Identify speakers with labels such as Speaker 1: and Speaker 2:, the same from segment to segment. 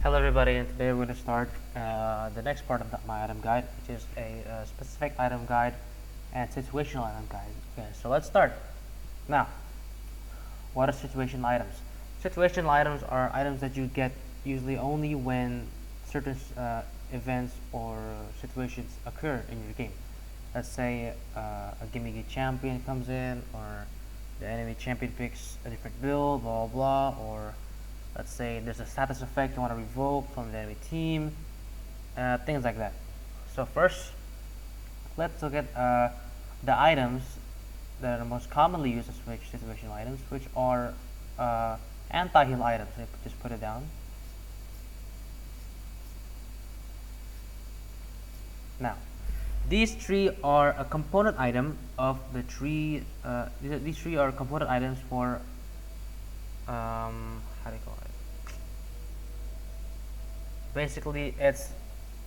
Speaker 1: Hello everybody, and today we're going to start the next part of my item guide, which is a specific item guide and situational item guide. Okay, so let's start. Now, what are situational items? Situational items are items that you get usually only when certain events or situations occur in your game. Let's say a gimmicky champion comes in, or the enemy champion picks a different build, blah blah blah, or let's say there's a status effect you want to revoke from the enemy team, things like that. So first, let's look at the items that are most commonly used as situational items, which are anti-heal items. So just put it down. Now, these three are a component item of the tree. These three are component items for how do you call it? Basically, it's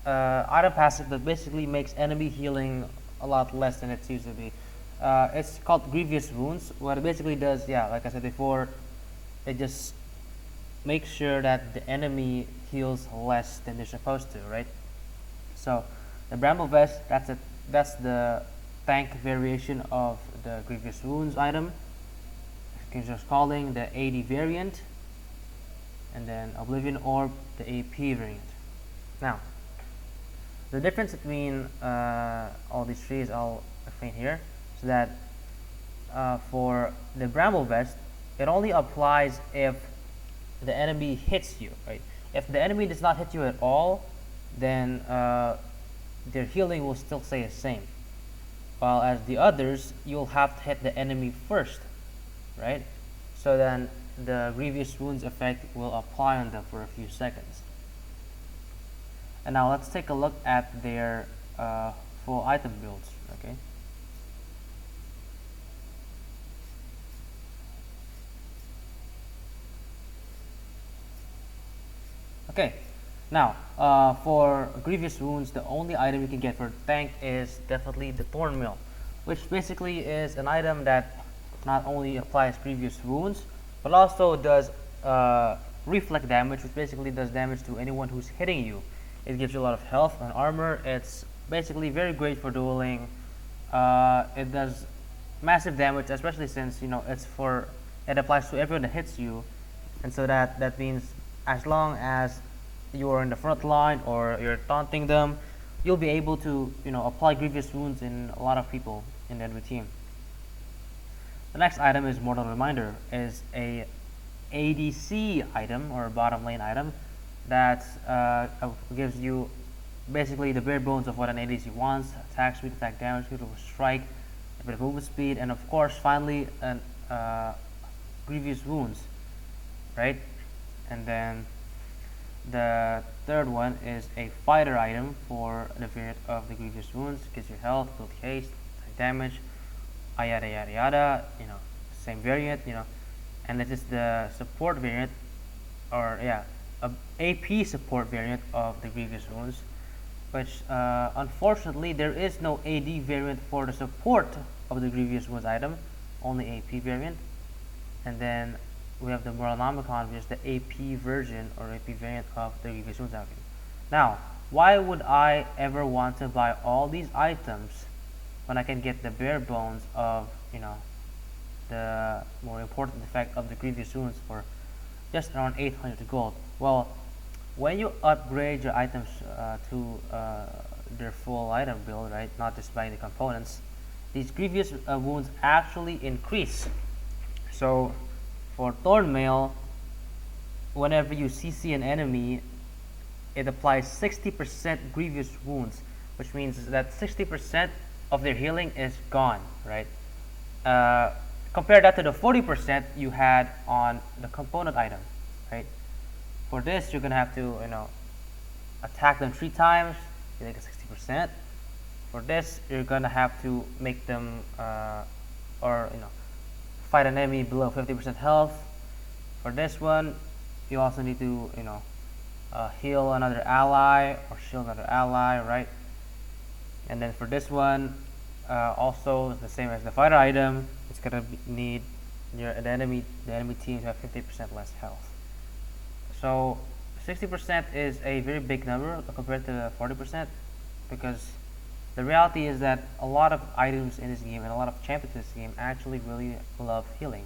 Speaker 1: item passive that basically makes enemy healing a lot less than it used to be. It's called Grievous Wounds. What it basically does, yeah, like I said before, it just makes sure that the enemy heals less than they're supposed to, right? So the Bramble Vest, that's the tank variation of the Grievous Wounds item. You can just calling the AD variant, and then Oblivion Orb, the AP variant. Now, the difference between all these three is I'll explain here. So that for the Bramble Vest, it only applies if the enemy hits you, right? If the enemy does not hit you at all, then their healing will still stay the same. While as the others, you'll have to hit the enemy first, right? So then the Grievous Wounds effect will apply on them for a few seconds. And now let's take a look at their full item builds, okay? Okay, now for Grievous Wounds, the only item you can get for tank is definitely the Thorn Mill, which basically is an item that not only applies Grievous Wounds, but also does reflect damage, which basically does damage to anyone who's hitting you. It gives you a lot of health and armor. It's basically very great for dueling. It does massive damage, especially since it applies to everyone that hits you, and so that means as long as you are in the front line or you're taunting them, you'll be able to apply Grievous Wounds in a lot of people in the enemy team. The next item is Mortal Reminder, is a ADC item or bottom lane item that gives you basically the bare bones of what an ADC wants: attack speed, attack damage, critical strike, a bit of movement speed, and of course finally Grievous Wounds, right? And then the third one is a fighter item for the variant of the Grievous Wounds. Gives you health, ability haste, attack damage, yada yada yada, same variant, and this is the support variant, or AP support variant of the Grievous Wounds, which unfortunately there is no AD variant for the support of the Grievous Wounds item, only AP variant. And then we have the Moralnomicon, which is the AP version or AP variant of the Grievous Wounds item. Now, why would I ever want to buy all these items when I can get the bare bones of the more important effect of the Grievous Wounds for just around 800 gold? Well, when you upgrade your items to their full item build, right, not just buying the components, these Grievous Wounds actually increase. So for Thorn Mail, whenever you CC an enemy, it applies 60% Grievous Wounds, which means that 60% of their healing is gone, right? Compare that to the 40% you had on the component item, right? For this, you're gonna have to, attack them 3 times, you make it 60%. For this, you're gonna have to make them, fight an enemy below 50% health. For this one, you also need to, heal another ally or shield another ally, right? And then for this one, also the same as the fighter item, it's gonna need the enemy team to have 50% less health. So 60% is a very big number compared to 40%, because the reality is that a lot of items in this game and a lot of champions in this game actually really love healing.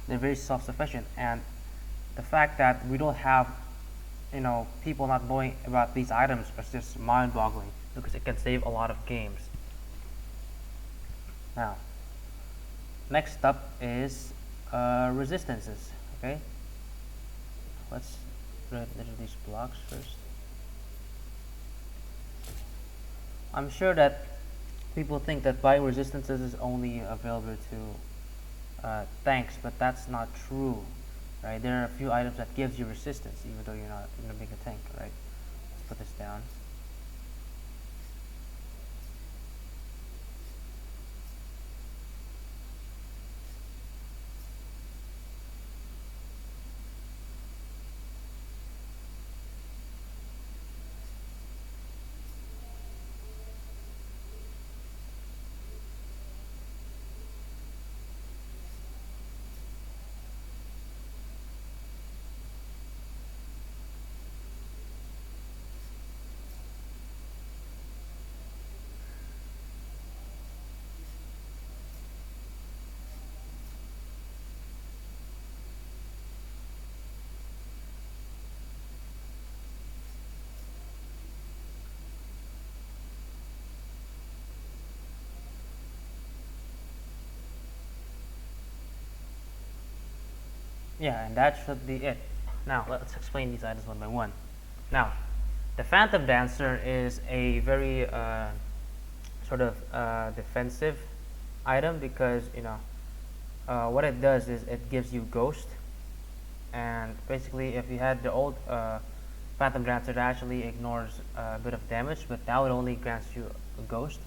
Speaker 1: They're very self-sufficient, and the fact that we don't have, people not knowing about these items is just mind-boggling, because it can save a lot of games. Now, next up is resistances. Okay, let's get rid of these blocks first. I'm sure that people think that buying resistances is only available to tanks, but that's not true, right? There are a few items that gives you resistance even though you're not in a big tank, right? Let's put this down. Yeah, and that should be it. Now, let's explain these items one by one. Now, the Phantom Dancer is a very sort of defensive item, because what it does is it gives you Ghost, and basically if you had the old Phantom Dancer, it actually ignores a bit of damage, but now it only grants you a Ghost.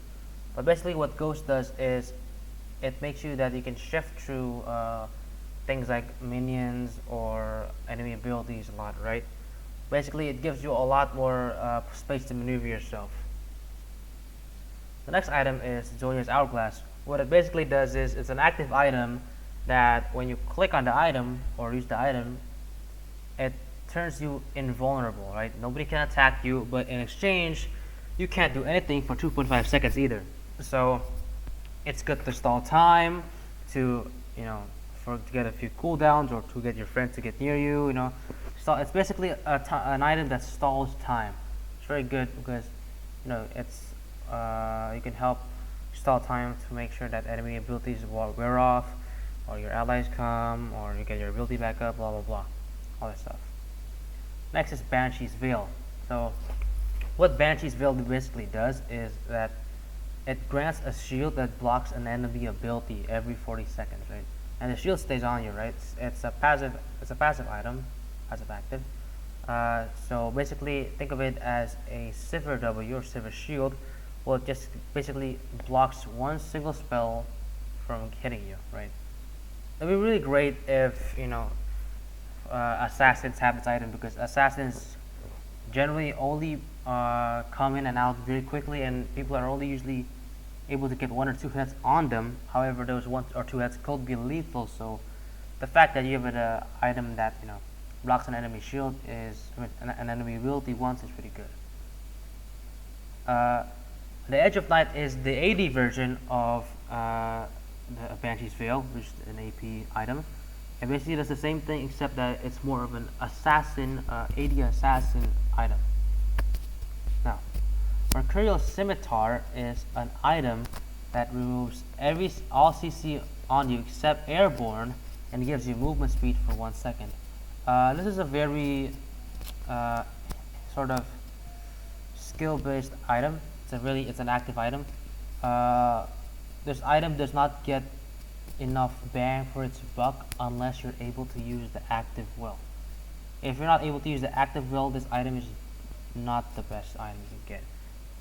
Speaker 1: But basically what Ghost does is it makes you that you can shift through things like minions or enemy abilities a lot, right? Basically it gives you a lot more space to maneuver yourself. The next item is Zoya's Hourglass. What it basically does is it's an active item that when you click on the item or use the item, it turns you invulnerable, right? Nobody can attack you, but in exchange you can't do anything for 2.5 seconds either. So it's good to stall time, to to get a few cooldowns, or to get your friends to get near you. So it's basically an item that stalls time. It's very good because it's you can help stall time to make sure that enemy abilities wear off, or your allies come, or you get your ability back up, blah blah blah, all that stuff. Next is Banshee's Veil. So what Banshee's Veil basically does is that it grants a shield that blocks an enemy ability every 40 seconds, right? And the shield stays on you, right? It's a passive item, passive active. So basically, think of it as a Sivir W or Sivir Shield. Well, it just basically blocks one single spell from hitting you, right? It'd be really great if assassins have this item, because assassins generally only come in and out very quickly, and people are only usually able to get 1 or 2 hits on them. However, those 1 or 2 hits could be lethal, so the fact that you have an item that blocks an enemy shield an enemy ability once is pretty good. The Edge of Night is the AD version of the Banshee's Veil, which is an AP item. It basically does the same thing, except that it's more of an assassin, AD assassin item. Now, Mercurial Scimitar is an item that removes all CC on you except airborne, and gives you movement speed for 1 second. This is a very sort of skill-based item. It's an active item. This item does not get enough bang for its buck unless you're able to use the active will. If you're not able to use the active will, this item is not the best item you can get.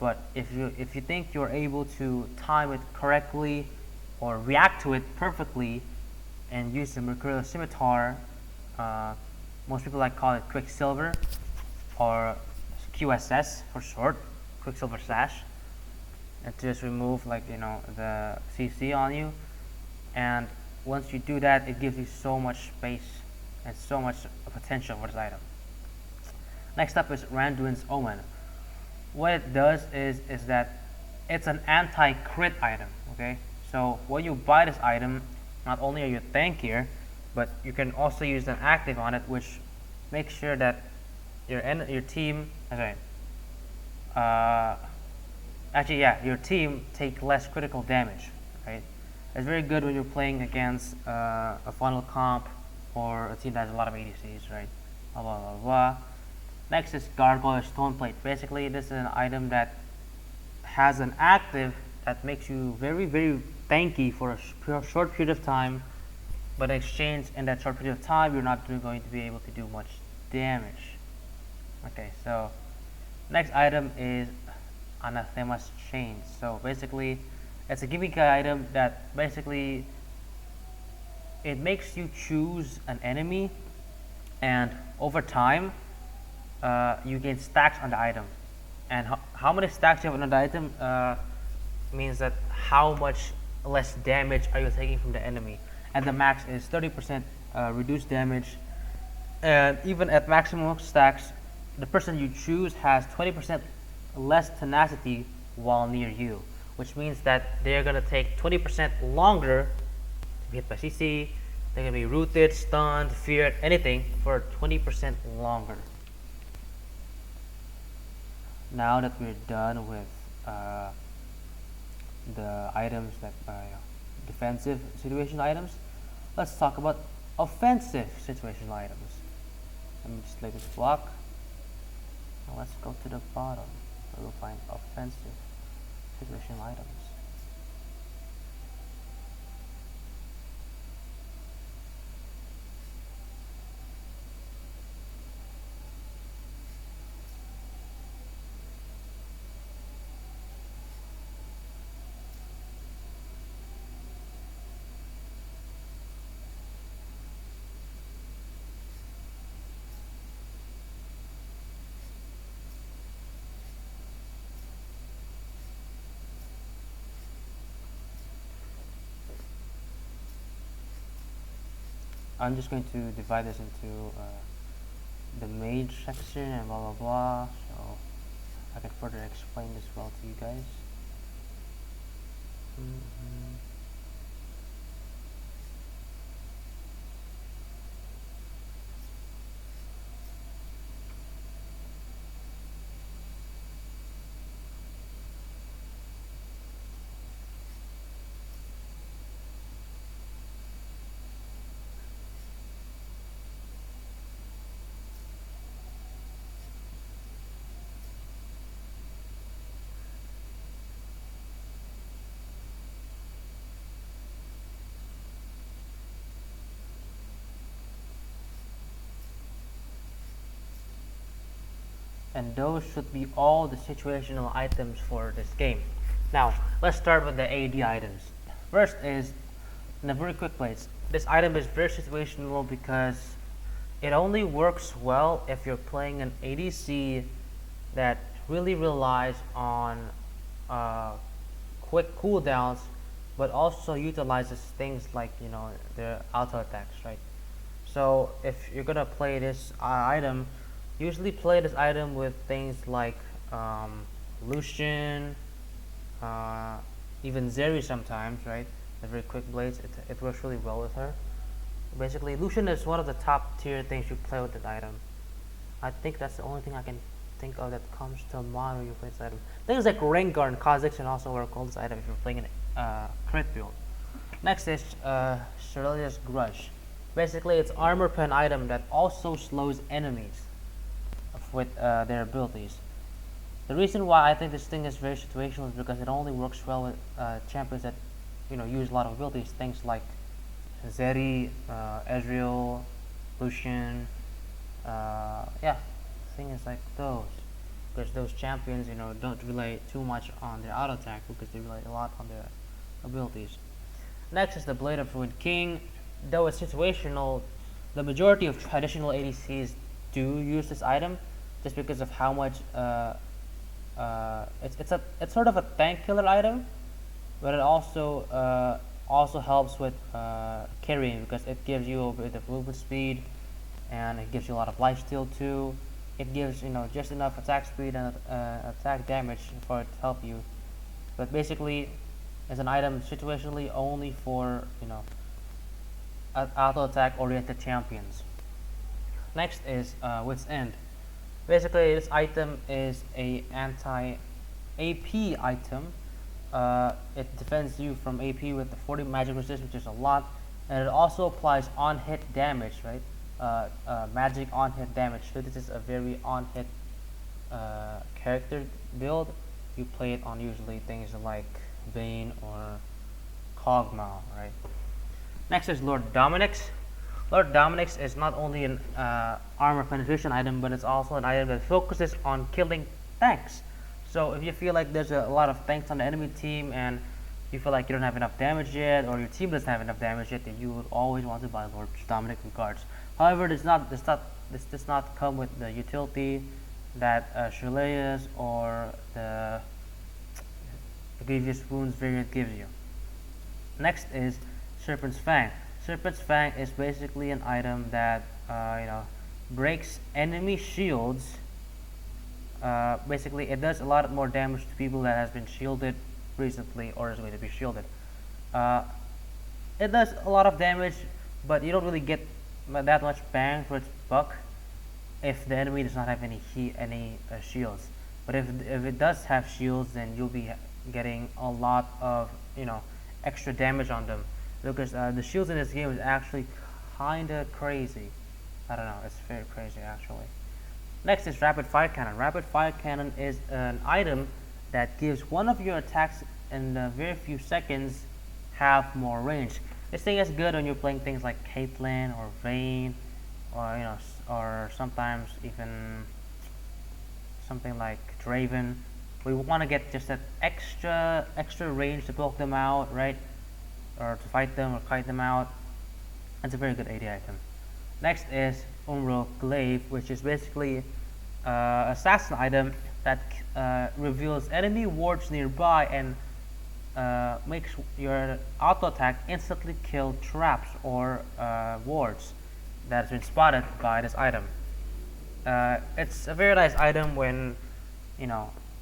Speaker 1: But if you think you're able to time it correctly or react to it perfectly and use the Mercurial Scimitar, most people call it Quicksilver, or QSS for short, Quicksilver Sash, and to just remove the CC on you. And once you do that, it gives you so much space and so much potential for this item. Next up is Randuin's Omen. What it does is that it's an anti-crit item. Okay, so when you buy this item, not only are you tankier, but you can also use an active on it, which makes sure that your team, your team take less critical damage. Right, it's very good when you're playing against a funnel comp or a team that has a lot of ADCs. Right, blah blah blah blah. Next is Gargoyle Stoneplate. Basically, this is an item that has an active that makes you very, very tanky for a short period of time, but in exchange, in that short period of time, you're not going to be able to do much damage. Okay, so next item is Anathema's Chains. So basically, it's a gimmick item that basically it makes you choose an enemy, and over time, you gain stacks on the item. And how many stacks you have on the item means that how much less damage are you taking from the enemy. And the max is 30% reduced damage. And even at maximum stacks, the person you choose has 20% less tenacity while near you, which means that they're going to take 20% longer to be hit by CC. They're going to be rooted, stunned, feared, anything for 20% longer. Now that we're done with the items that are defensive situational items, let's talk about offensive situational items. Let me just lay this block. Now let's go to the bottom where we'll find offensive situational items. I'm just going to divide this into the mage section and blah blah blah, so I can further explain this well to you guys. And those should be all the situational items for this game. Now, let's start with the Aed items. First is the very quick plates. This item is very situational because it only works well if you're playing an ADC that really relies on quick cooldowns, but also utilizes things like, their auto attacks, right? So if you're gonna play this item, usually play this item with things like Lucian, even Zeri sometimes, right? The very quick blades, it works really well with her. Basically, Lucian is one of the top tier things you play with this item. I think that's the only thing I can think of that comes to mind when you play this item. Things like Rengar and Kha'Zix can also work on this item if you're playing a crit build. Next is Shirley's Grudge. Basically, it's armor pen item that also slows enemies with their abilities. The reason why I think this thing is very situational is because it only works well with champions that use a lot of abilities. Things like Zeri, Ezreal, Lucian, things like those. Because those champions, don't rely too much on their auto attack because they rely a lot on their abilities. Next is the Blade of Ruined King. Though it's situational, the majority of traditional ADCs do use this item, just because of how much it's sort of a tank killer item, but it also helps with carrying because it gives you a bit of movement speed, and it gives you a lot of lifesteal too. it gives just enough attack speed and attack damage for it to help you. But basically, it's an item situationally only for auto attack oriented champions. Next is Wit's End. Basically, this item is a anti-AP item. It defends you from AP with the 40 magic resistance, which is a lot, and it also applies on-hit damage, right? Magic on-hit damage. So this is a very on-hit character build. You play it on usually things like Vayne or Kog'Maw, right? Next is Lord Dominik's. Lord Dominik's is not only an armor penetration item, but it's also an item that focuses on killing tanks. So if you feel like there's a lot of tanks on the enemy team and you feel like you don't have enough damage yet, or your team doesn't have enough damage yet, then you would always want to buy Lord Dominik regards. However, this does not come with the utility that Shirley or the Grievous Wounds variant gives you. Next is Serpent's Fang. Serpent's Fang is basically an item that breaks enemy shields. Basically, it does a lot more damage to people that has been shielded recently or is going to be shielded. It does a lot of damage, but you don't really get that much bang for its buck if the enemy does not have any shields. But if it does have shields, then you'll be getting a lot of extra damage on them, because the shields in this game is actually kinda crazy. I don't know, it's very crazy actually. Next is Rapid Fire Cannon. Rapid Fire Cannon is an item that gives one of your attacks in a very few seconds have more range. This thing is good when you're playing things like Caitlyn or Vayne, or or sometimes even something like Draven. We want to get just that extra range to poke them out, right? Or to fight them or kite them out. That's a very good AD item. Next is Glaive, which is basically assassin item that reveals enemy wards nearby and makes your auto attack instantly kill traps or wards that has been spotted by this item. It's a very nice item when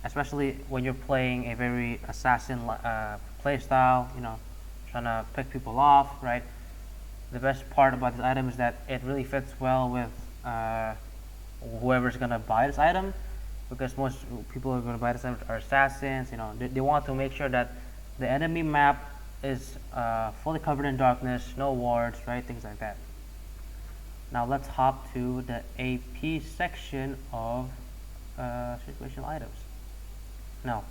Speaker 1: especially when you're playing a very assassin playstyle, trying to pick people off, right? The best part about this item is that it really fits well with whoever's gonna buy this item, because most people who are gonna buy this item are assassins. They want to make sure that the enemy map is fully covered in darkness, no wards, right? Things like that. Now let's hop to the AP section of situational items. Now,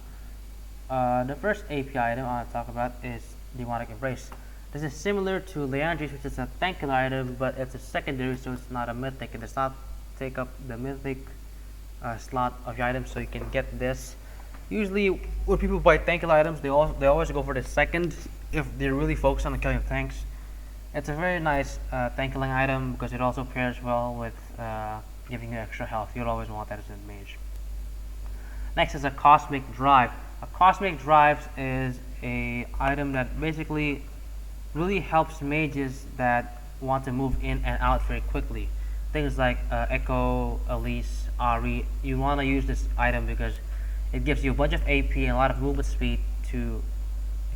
Speaker 1: the first AP item I want to talk about is Demonic Embrace. This is similar to Leandri's, which is a tank item, but it's a secondary, so it's not a mythic. It does not take up the mythic slot of your item, so you can get this. Usually, when people buy tank items, they always go for the second if they're really focused on killing tanks. It's a very nice tank killing item because it also pairs well with giving you extra health. You'll always want that as a mage. Next is a Cosmic Drive. A Cosmic Drive is a item that basically really helps mages that want to move in and out very quickly. Things like Echo, Elise, Ari. You want to use this item because it gives you a bunch of AP and a lot of movement speed to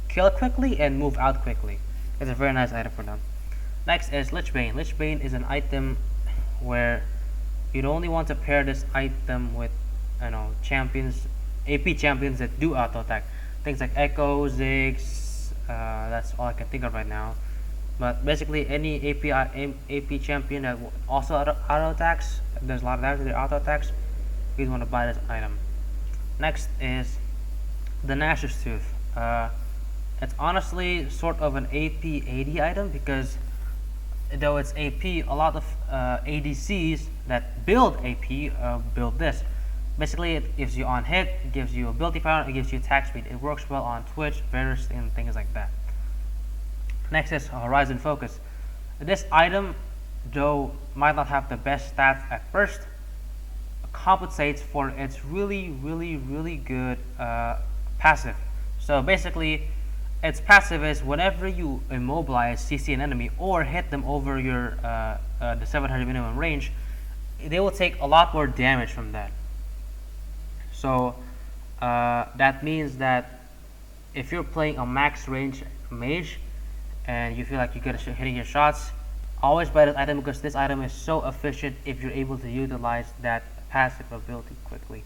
Speaker 1: kill quickly and move out quickly. It's a very nice item for them. Next is Lichbane. Lichbane is an item where you'd only want to pair this item with champions, AP champions that do auto attack. Things like Echo, Ziggs. That's all I can think of right now. But basically, any AP champion that also auto attacks, there's a lot of damage to their auto attacks, you'd want to buy this item. Next is the Nasher's Tooth. It's honestly sort of an AP AD item because though it's AP, a lot of ADCs that build AP build this. Basically, it gives you on hit, it gives you ability power, it gives you attack speed. It works well on Twitch, Varus, and things like that. Next is Horizon Focus. This item, though might not have the best stats at first, compensates for its really good passive. So basically, its passive is whenever you immobilize CC an enemy or hit them over your the 700 minimum range, they will take a lot more damage from that. So that means that if you're playing a max range mage and you feel like you're good at hitting your shots, always buy this item because this item is so efficient if you're able to utilize that passive ability quickly.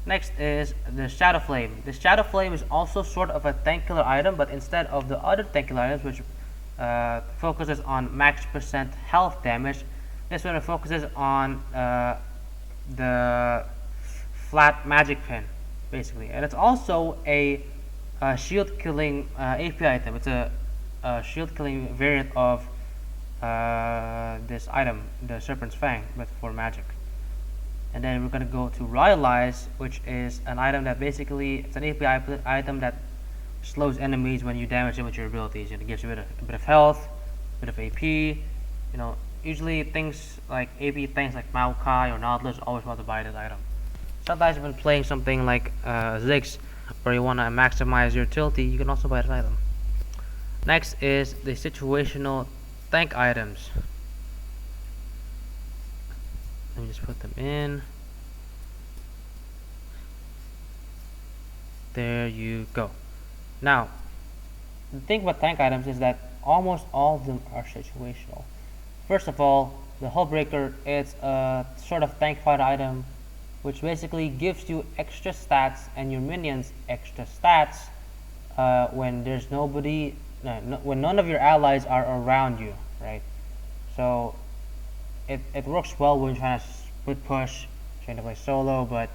Speaker 1: Next is the Shadow Flame. The Shadow Flame is also sort of a tank killer item, but instead of the other tank killer items which focuses on max percent health damage, this one focuses on the flat magic pin, basically. And it's also a shield killing AP item. It's a shield killing variant of this item, the Serpent's Fang, but for magic. And then we're going to go to Royalize, which is an item that basically, it's an AP item that slows enemies when you damage them with your abilities. It gives you a bit of health, a bit of AP. You know, usually things like AP things like Maokai or Nautilus always want to buy this item. Sometimes when playing something like Ziggs, where you want to maximize your utility, you can also buy this item. Next is the Situational tank items. Let me just put them in. There you go. Now, the thing about tank items is that almost all of them are situational. First of all, the Hullbreaker is a sort of tank fighter item which basically gives you extra stats and your minions extra stats when there's nobody, when none of your allies are around you, right? So it works well when you're trying to split push, trying to play solo, but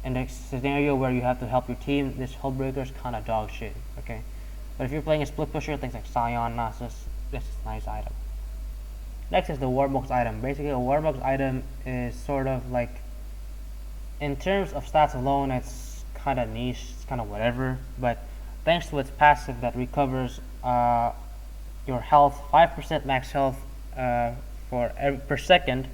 Speaker 1: in the scenario where you have to help your team, this Hullbreaker is kind of dog shit, okay? But if you're playing a split pusher, things like Scion, Nasus, this is a nice item. Next is the Warbox item. Basically, a Warbox item is sort of like, in terms of stats alone, it's kind of niche, it's kind of whatever, but thanks to its passive that recovers your health, 5% max health per second,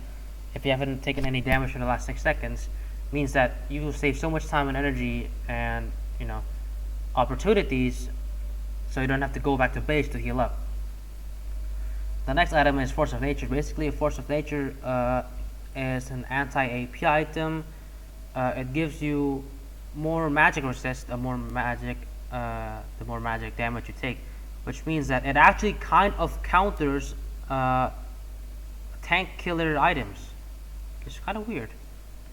Speaker 1: if you haven't taken any damage in the last 6 seconds, means that you will save so much time and energy and, you know, opportunities, so you don't have to go back to base to heal up. The next item is Force of Nature. Basically, a Force of Nature is an anti-AP item. It gives you more magic resist, the more magic damage you take, which means that it actually kind of counters tank killer items. It's kind of weird,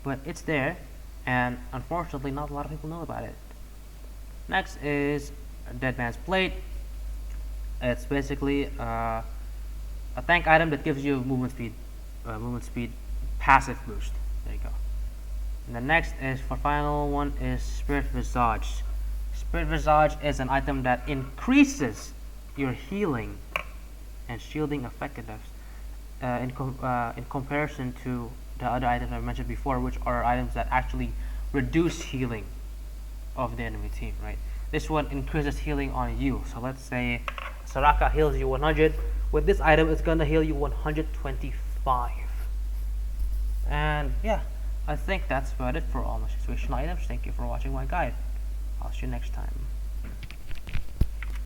Speaker 1: but it's there, and unfortunately not a lot of people know about it. Next is Dead Man's Plate. It's basically a tank item that gives you movement speed passive boost. There you go. And the next is, for final one, is Spirit Visage. Spirit Visage is an item that increases your healing and shielding effectiveness in comparison to the other items I mentioned before, which are items that actually reduce healing of the enemy team, right? This one increases healing on you. So let's say Soraka heals you 100. With this item, it's gonna heal you 125. And yeah, I think that's about it for all my situational items. Thank you for watching my guide. I'll see you next time.